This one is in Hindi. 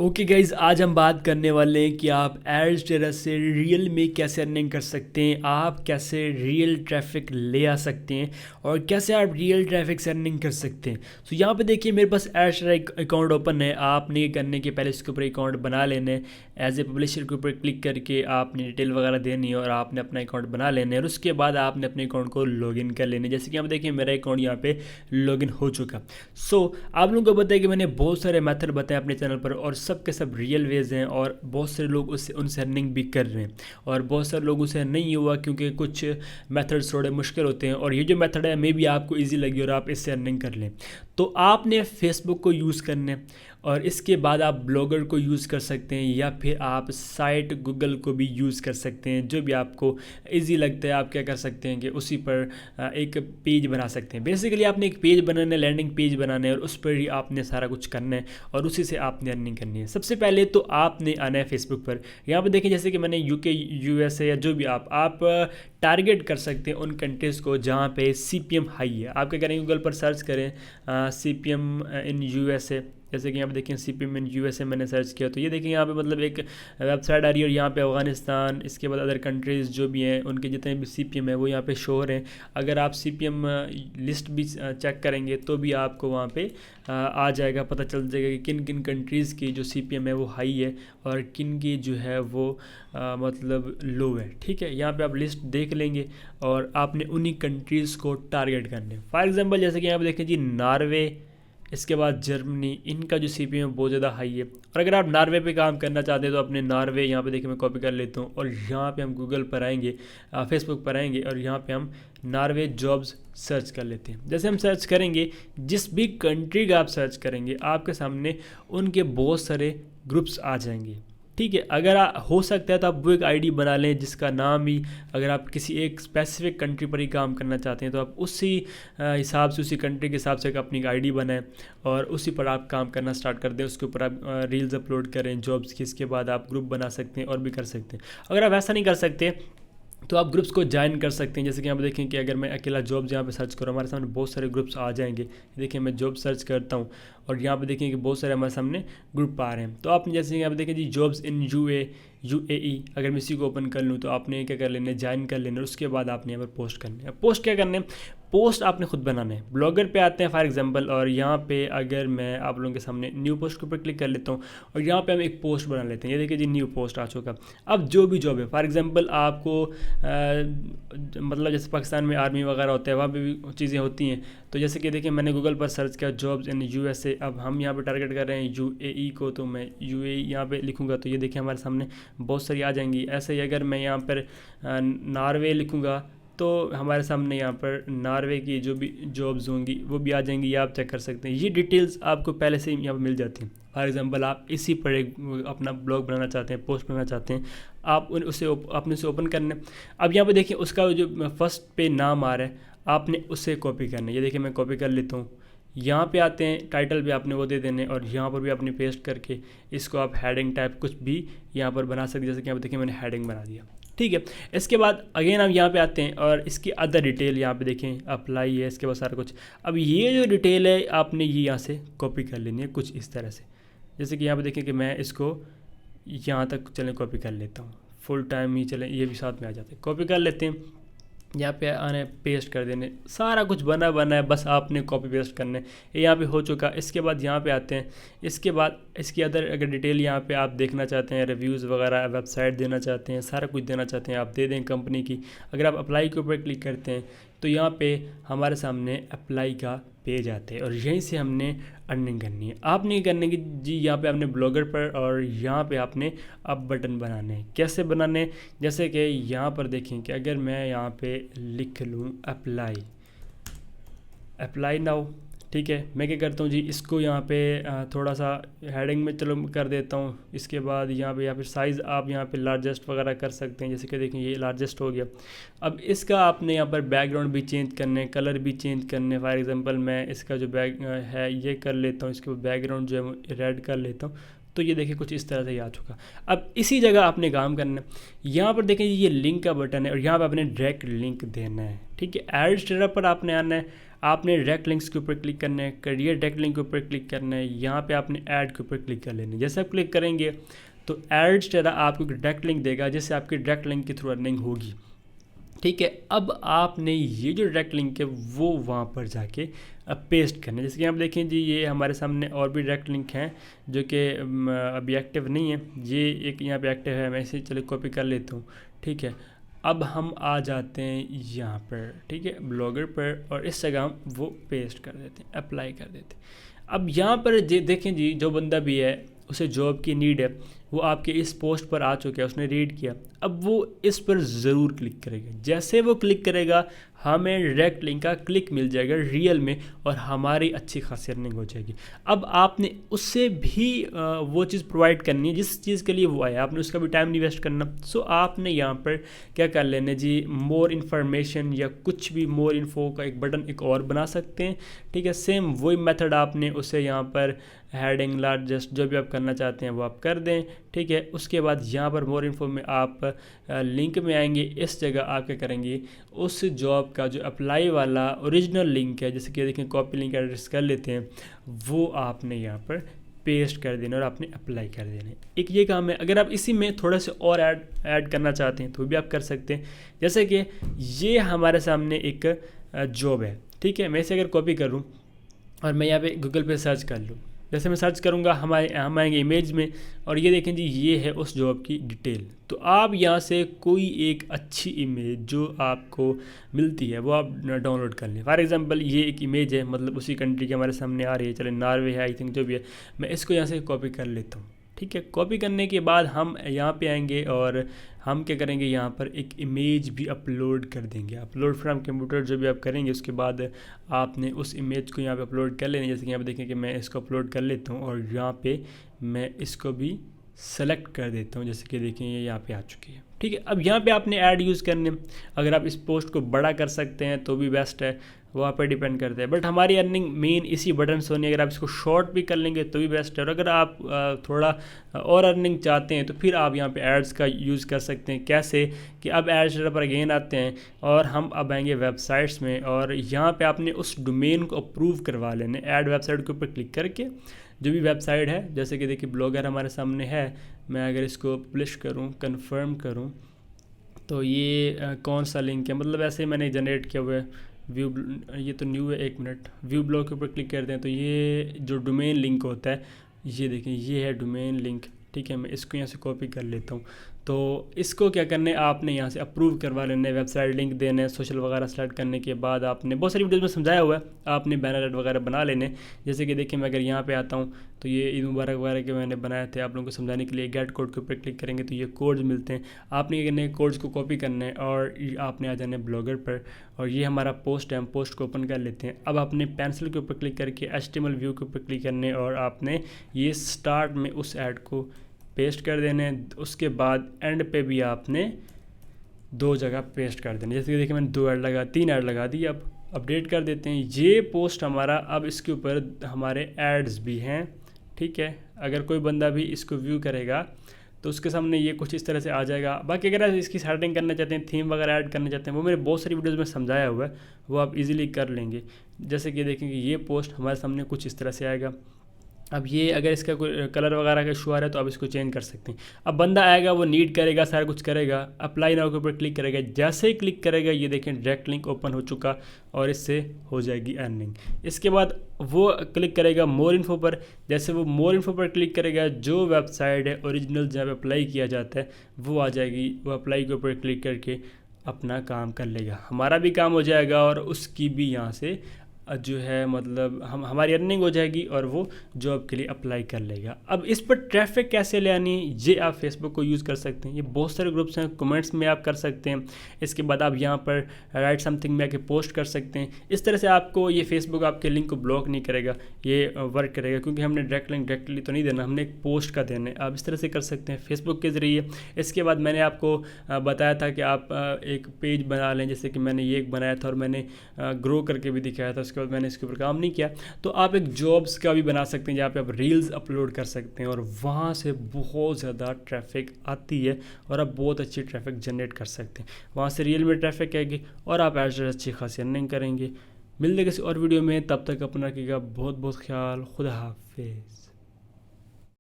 ओके गाइज, आज हम बात करने वाले हैं कि आप एड्स से रियल में कैसे अर्निंग कर सकते हैं, आप कैसे रियल ट्रैफिक ले आ सकते हैं और कैसे आप रियल ट्रैफिक से अर्निंग कर सकते हैं। तो यहाँ पे देखिए मेरे पास एड्स अकाउंट ओपन है। आपने ये करने के पहले इसके ऊपर अकाउंट बना लेना है। एज ए पब्लिशर के ऊपर क्लिक करके आपने डिटेल वगैरह देनी है और आपने अपना अकाउंट बना लेना है और उसके बाद आपने अपने अकाउंट को लॉगिन कर लेना है। जैसे कि आप देखिए मेरा अकाउंट यहाँ पे लॉगिन हो चुका। सो आप लोगों को बताया कि मैंने बहुत सारे मेथड बताए अपने चैनल पर और सब के सब रियल वेज हैं और बहुत सारे लोग उससे उनसे अर्निंग भी कर रहे हैं और बहुत सारे लोगों से नहीं हुआ क्योंकि कुछ मेथड्स थोड़े मुश्किल होते हैं। और ये जो मेथड है मे भी आपको ईजी लगी और आप इससे अर्निंग कर लें। तो आपने फेसबुक को यूज़ करना है और इसके बाद आप ब्लॉगर को यूज़ कर सकते हैं या फिर आप साइट गूगल को भी यूज़ कर सकते हैं। जो भी आपको इजी लगता है आप क्या कर सकते हैं कि उसी पर एक पेज बना सकते हैं। बेसिकली आपने एक पेज बनाना है, लैंडिंग पेज बनाना है और उस पर ही आपने सारा कुछ करना है और उसी से आपने अर्निंग करनी है। सबसे पहले तो आपने आना है फेसबुक पर। यहाँ पर देखें जैसे कि मैंने यूके यूएसए या जो भी आप टारगेट कर सकते हैं उन कंट्रीज़ को जहाँ पे सीपीएम हाई है। आप क्या करें, गूगल पर सर्च करें सीपीएम इन यूएसए। जैसे कि यहाँ पे देखें सीपीएम इन यूएसए मैंने सर्च किया तो ये देखिए यहाँ पे मतलब एक वेबसाइट आ रही है और यहाँ पे अफगानिस्तान, इसके बाद अदर कंट्रीज़ जो भी हैं उनके जितने भी सीपीएम है वो यहाँ पे शो हो रहे हैं। अगर आप सीपीएम लिस्ट भी चेक करेंगे तो भी आपको वहाँ पे आ जाएगा, पता चल जाएगा कि किन किन कंट्रीज़ की जो सीपीएम है वो हाई है और किन की जो है वो मतलब लो है। ठीक है, यहाँ पे आप लिस्ट देख लेंगे और आपने उन्हीं कंट्रीज़ को टारगेट करने। फॉर एग्जांपल जैसे कि यहाँ पे देखें जी नॉर्वे, इसके बाद जर्मनी, इनका जो सीपीएम है बहुत ज़्यादा हाई है। और अगर आप नॉर्वे पे काम करना चाहते हैं तो अपने नॉर्वे यहाँ पे देखिए मैं कॉपी कर लेता हूँ और यहाँ पे हम गूगल पर आएंगे, फेसबुक पर आएंगे और यहाँ पे हम नॉर्वे जॉब्स सर्च कर लेते हैं। जैसे हम सर्च करेंगे, जिस भी कंट्री का आप सर्च करेंगे आपके सामने उनके बहुत सारे ग्रुप्स आ जाएंगे। ठीक है, अगर हो सकता है तो आप वो एक आईडी बना लें जिसका नाम ही, अगर आप किसी एक स्पेसिफिक कंट्री पर ही काम करना चाहते हैं तो आप उसी हिसाब से, उसी कंट्री के हिसाब से एक अपनी आईडी बनाएं और उसी पर आप काम करना स्टार्ट कर दें। उसके ऊपर आप रील्स अपलोड करें जॉब्स की, इसके बाद आप ग्रुप बना सकते हैं और भी कर सकते हैं। अगर आप ऐसा नहीं कर सकते तो आप ग्रुप्स को ज्वाइन कर सकते हैं। जैसे कि आप देखें कि अगर मैं अकेला जॉब्स यहाँ पे सर्च करूँ हमारे सामने बहुत सारे ग्रुप्स आ जाएंगे। देखिए मैं जॉब सर्च करता हूँ और यहाँ पे देखें कि बहुत सारे हमारे सामने ग्रुप आ रहे हैं। तो आपने जैसे यहाँ पे देखें जी जॉब्स इन यूएई, अगर मैं इसी को ओपन कर लूँ तो आपने क्या कर लेना है, ज्वाइन कर लेना है। उसके बाद आपने यहाँ पर पोस्ट करने हैं। पोस्ट क्या करने हैं, पोस्ट आपने खुद बनाना है। ब्लॉगर पे आते हैं फॉर एग्जांपल और यहाँ पे अगर मैं आप लोगों के सामने न्यू पोस्ट के ऊपर क्लिक कर लेता हूँ और यहाँ पे हम एक पोस्ट बना लेते हैं। ये देखिए जी न्यू पोस्ट आ चुका। अब जो भी जॉब है फॉर एग्जांपल आपको मतलब जैसे पाकिस्तान में आर्मी वगैरह होता है वहाँ पे भी चीज़ें होती हैं। तो जैसे कि देखिए मैंने गूगल पर सर्च किया जॉब्स इन यूएसए। अब हम यहाँ पे टारगेट कर रहे हैं यूएई को, तो मैं यूएई यहाँ पे लिखूँगा तो ये देखिए हमारे सामने बहुत सारी आ जाएंगी। ऐसे ही अगर मैं यहाँ पर नॉर्वे लिखूँगा तो हमारे सामने यहाँ पर नॉर्वे की जो भी जॉब्स होंगी वो भी आ जाएंगी। ये आप चेक कर सकते हैं। ये डिटेल्स आपको पहले से ही यहाँ पर मिल जाती हैं। फॉर एग्जांपल आप इसी पर एक अपना ब्लॉग बनाना चाहते हैं, पोस्ट बनाना चाहते हैं, आप उसे आपने उसे ओपन करना है। अब यहाँ पे देखिए उसका जो फर्स्ट पे नाम आ रहा है आपने उसे कॉपी करना है। ये देखिए मैं कॉपी कर लेता हूँ। यहाँ पे आते हैं, टाइटल पे आपने वो दे देने और यहाँ पर भी आपने पेस्ट करके इसको आप हेडिंग टाइप कुछ भी यहाँ पर बना सकते हैं। जैसे कि यहाँ पर देखिए मैंने हेडिंग बना दिया। ठीक है, इसके बाद अगेन हम यहाँ पे आते हैं और इसकी अदर डिटेल यहाँ पे देखें, अप्लाई है, इसके बाद सारा कुछ। अब ये जो डिटेल है आपने ये यहाँ से कॉपी कर लेनी है कुछ इस तरह से। जैसे कि यहाँ पे देखें कि मैं इसको यहाँ तक चलें कॉपी कर लेता हूँ, फुल टाइम ही चलें, ये भी साथ में आ जाते हैं। कॉपी कर लेते हैं, यहाँ पे आने पेस्ट कर देने, सारा कुछ बना है, बस आपने कॉपी पेस्ट करने। ये यहाँ पे हो चुका। इसके बाद यहाँ पे आते हैं। इसके बाद इसकी अगर डिटेल यहाँ पे आप देखना चाहते हैं, रिव्यूज़ वगैरह, वेबसाइट देना चाहते हैं, सारा कुछ देना चाहते हैं, आप दे दें कंपनी की। अगर आप अप्लाई के ऊपर क्लिक करते हैं तो यहाँ पे हमारे सामने अप्लाई का पेज आते हैं और यहीं से हमने अर्निंग करनी है। आपने करने की जी यहाँ पे आपने ब्लॉगर पर और यहाँ पे आपने अब बटन बनाने हैं। कैसे बनाने, जैसे कि यहाँ पर देखें कि अगर मैं यहाँ पे लिख लूँ अप्लाई नाउ। ठीक है, मैं क्या करता हूँ जी इसको यहाँ पे थोड़ा सा हेडिंग में चलो कर देता हूँ। इसके बाद यहाँ पे या फिर साइज़ आप यहाँ पे लार्जेस्ट वगैरह कर सकते हैं। जैसे कि देखें ये लार्जेस्ट हो गया। अब इसका आपने यहाँ पर बैकग्राउंड भी चेंज करने, कलर भी चेंज करने। फॉर एग्जांपल मैं इसका जो बैक है ये कर लेता हूँ, इसके बैकग्राउंड जो है रेड कर लेता हूँ तो ये देखिए कुछ इस तरह से ही आ चुका। अब इसी जगह आपने काम करना है, यहाँ पर देखें ये लिंक का बटन है और यहाँ पर आपने डायरेक्ट लिंक देना है। ठीक है, ऐड स्टेटस पर आपने आना है, आपने डायरेक्ट लिंक्स के ऊपर क्लिक करना है, करियर डायरेक्ट लिंक के ऊपर क्लिक करना है, यहाँ पे आपने ऐड के ऊपर क्लिक कर लेना है। जैसे आप क्लिक करेंगे तो ऐड स्टेटस आपको डायरेक्ट लिंक देगा, जिससे आपकी डायरेक्ट लिंक के थ्रू अर्निंग होगी। ठीक है, अब आपने ये जो डायरेक्ट लिंक है वो वहाँ पर जाके पेस्ट करना है। जैसे कि आप देखें जी, ये हमारे सामने और भी डायरेक्ट लिंक हैं जो कि अभी एक्टिव नहीं है। ये एक यहाँ पे एक्टिव है, मैं इसे चलो कॉपी कर लेता हूँ। ठीक है, अब हम आ जाते हैं यहाँ पर, ठीक है, ब्लॉगर पर, और इस जगह हम वो पेस्ट कर देते हैं, अप्लाई कर देते हैं। अब यहाँ पर देखें जी, जो बंदा भी है उसे जॉब की नीड है, वो आपके इस पोस्ट पर आ चुका है, उसने रीड किया, अब वो इस पर ज़रूर क्लिक करेगा। जैसे वो क्लिक करेगा हमें डायरेक्ट लिंक का क्लिक मिल जाएगा रियल में, और हमारी अच्छी खासी अर्निंग हो जाएगी। अब आपने उससे भी वो चीज़ प्रोवाइड करनी है जिस चीज़ के लिए वो आया, आपने उसका भी टाइम नहीं वेस्ट करना। सो आपने यहाँ पर क्या कर लेना जी, मोर इन्फॉर्मेशन या कुछ भी मोर इन्फो का एक बटन एक और बना सकते हैं। ठीक है, सेम वही मेथड आपने उसे यहाँ पर हेडिंग लार्जेस्ट जो भी आप करना चाहते हैं वो आप कर दें। ठीक है, उसके बाद यहाँ पर मोर इन्फो में आप लिंक में आएंगे, इस जगह आप क्या करेंगे, उस जॉब का जो अप्लाई वाला ओरिजिनल लिंक है, जैसे कि देखें कॉपी लिंक एड्रेस कर लेते हैं, वो आपने यहाँ पर पेस्ट कर देना और आपने अप्लाई कर देना। एक ये काम है। अगर आप इसी में थोड़ा सा और ऐड करना चाहते हैं तो भी आप कर सकते हैं। जैसे कि ये हमारे सामने एक जॉब है, ठीक है, मैं इसे अगर कॉपी करूँ और मैं यहाँ पे गूगल पे सर्च कर लूँ, जैसे मैं सर्च करूँगा हम आएंगे इमेज में, और ये देखें जी ये है उस जॉब की डिटेल। तो आप यहाँ से कोई एक अच्छी इमेज जो आपको मिलती है वो आप डाउनलोड कर लें। फॉर एग्जांपल ये एक इमेज है, मतलब उसी कंट्री के हमारे सामने आ रही है, चले नॉर्वे है आई थिंक जो भी है, मैं इसको यहाँ से कॉपी कर लेता हूँ। ठीक है, कॉपी करने के बाद हम यहाँ पे आएंगे और हम क्या करेंगे, यहाँ पर एक इमेज भी अपलोड कर देंगे। अपलोड फ्रॉम कंप्यूटर जो भी आप करेंगे, उसके बाद आपने उस इमेज को यहाँ पे अपलोड कर लेना। जैसे कि यहाँ पे देखें कि मैं इसको अपलोड कर लेता हूँ और यहाँ पे मैं इसको भी सेलेक्ट कर देता हूँ। जैसे कि देखें ये यहाँ पे आ चुकी है। ठीक है, अब यहाँ पे आपने ऐड यूज़ करने, अगर आप इस पोस्ट को बड़ा कर सकते हैं तो भी बेस्ट है, वो आप पे डिपेंड करता है। बट हमारी अर्निंग मेन इसी बटन से होनी है। अगर आप इसको शॉर्ट भी कर लेंगे तो भी बेस्ट है। और अगर आप थोड़ा और अर्निंग चाहते हैं तो फिर आप यहाँ पे एड्स का यूज़ कर सकते हैं। कैसे कि अब एड्स पर अगेन आते हैं और हम अब आएंगे वेबसाइट्स में, और यहाँ पे आपने उस डोमेन को अप्रूव करवा लेने। ऐड वेबसाइट के ऊपर क्लिक करके जो भी वेबसाइट है, जैसे कि देखिए ब्लॉगर हमारे सामने है, मैं अगर इसको पब्लिश करूँ, कन्फर्म करूँ, तो ये कौन सा लिंक है, मतलब ऐसे मैंने जनरेट किया हुआ है व्यू, ये तो न्यू है, एक मिनट, व्यू ब्लॉग के ऊपर क्लिक करते हैं तो ये जो डोमेन लिंक होता है, ये देखें ये है डोमेन लिंक। ठीक है, मैं इसको यहाँ से कॉपी कर लेता हूँ। तो इसको क्या करना है, आपने यहाँ से अप्रूव करवा लेना है, वेबसाइट लिंक देना है, सोशल वगैरह सेलेक्ट करने के बाद आपने बहुत सारी वीडियोज़ में समझाया हुआ है, आपने बैनर एड वगैरह बना लेने। जैसे कि देखिए मैं अगर यहाँ पे आता हूँ तो ये ईद मुबारक वगैरह के मैंने बनाए थे आप लोगों को समझाने के लिए। गेट कोड के ऊपर क्लिक करेंगे तो ये कोड्स मिलते हैं, आपने ये करना है कोड्स को कॉपी करना है और आपने आ जाना है ब्लॉगर पर, और ये हमारा पोस्ट है, हम पोस्ट को ओपन कर लेते हैं। अब आपने पेंसिल के ऊपर क्लिक करके HTML व्यू के ऊपर क्लिक करने और आपने ये स्टार्ट में उस ऐड को पेस्ट कर देने। उसके बाद एंड पे भी आपने 2 जगह पेस्ट कर देने। जैसे कि देखिए मैंने 2 ऐड लगा, 3 ऐड लगा दी। अब अपडेट कर देते हैं ये पोस्ट हमारा, अब इसके ऊपर हमारे एड्स भी हैं। ठीक है, अगर कोई बंदा भी इसको व्यू करेगा तो उसके सामने ये कुछ इस तरह से आ जाएगा। बाकी अगर आप इसकी सेटिंग करना चाहते हैं, थीम वगैरह ऐड करना चाहते हैं, वो मेरे बहुत सारी वीडियोज़ में समझाया हुआ है, वो आप इजीली कर लेंगे। जैसे कि देखेंगे ये पोस्ट हमारे सामने कुछ इस तरह से आएगा। अब ये अगर इसका कोई कलर वगैरह का इशू आ रहा है तो आप इसको चेंज कर सकते हैं। अब बंदा आएगा, वो नीड करेगा, सारा कुछ करेगा, अप्लाई नाउ के ऊपर क्लिक करेगा। जैसे ही क्लिक करेगा ये देखें डायरेक्ट लिंक ओपन हो चुका और इससे हो जाएगी अर्निंग। इसके बाद वो क्लिक करेगा मोर इन्फो पर। जैसे वो मोर इन्फो पर क्लिक करेगा, जो वेबसाइट है ओरिजिनल जहाँ पर अप्लाई किया जाता है वो आ जाएगी। वो अप्लाई के ऊपर क्लिक करके अपना काम कर लेगा, हमारा भी काम हो जाएगा और उसकी भी यहाँ से जो है मतलब हमारी अर्निंग हो जाएगी और वो जॉब के लिए अप्लाई कर लेगा। अब इस पर ट्रैफिक कैसे ले आनी, ये आप फेसबुक को यूज़ कर सकते हैं। ये बहुत सारे ग्रुप्स हैं, कमेंट्स में आप कर सकते हैं। इसके बाद आप यहाँ पर राइट समथिंग में आके पोस्ट कर सकते हैं। इस तरह से आपको ये फेसबुक आपके लिंक को ब्लॉक नहीं करेगा, ये वर्क करेगा, क्योंकि हमने डायरेक्ट लिंक डायरेक्टली तो नहीं देना, हमने एक पोस्ट का देना है। आप इस तरह से कर सकते हैं फेसबुक के ज़रिए। इसके बाद मैंने आपको बताया था कि आप एक पेज बना लें, जैसे कि मैंने ये एक बनाया था और मैंने ग्रो करके भी दिखाया था। उसके उसके बाद मैंने इसके ऊपर काम नहीं किया। तो आप एक जॉब्स का भी बना सकते हैं जहाँ पे आप रील्स अपलोड कर सकते हैं और वहाँ से बहुत ज़्यादा ट्रैफिक आती है और आप बहुत अच्छी ट्रैफिक जनरेट कर सकते हैं। वहाँ से रियल में ट्रैफिक आएगी और आप एड्स अच्छी खासी अर्निंग करेंगे। मिलते किसी और वीडियो में, तब तक अपना रखिएगा बहुत बहुत ख्याल। खुदा हाफिज़।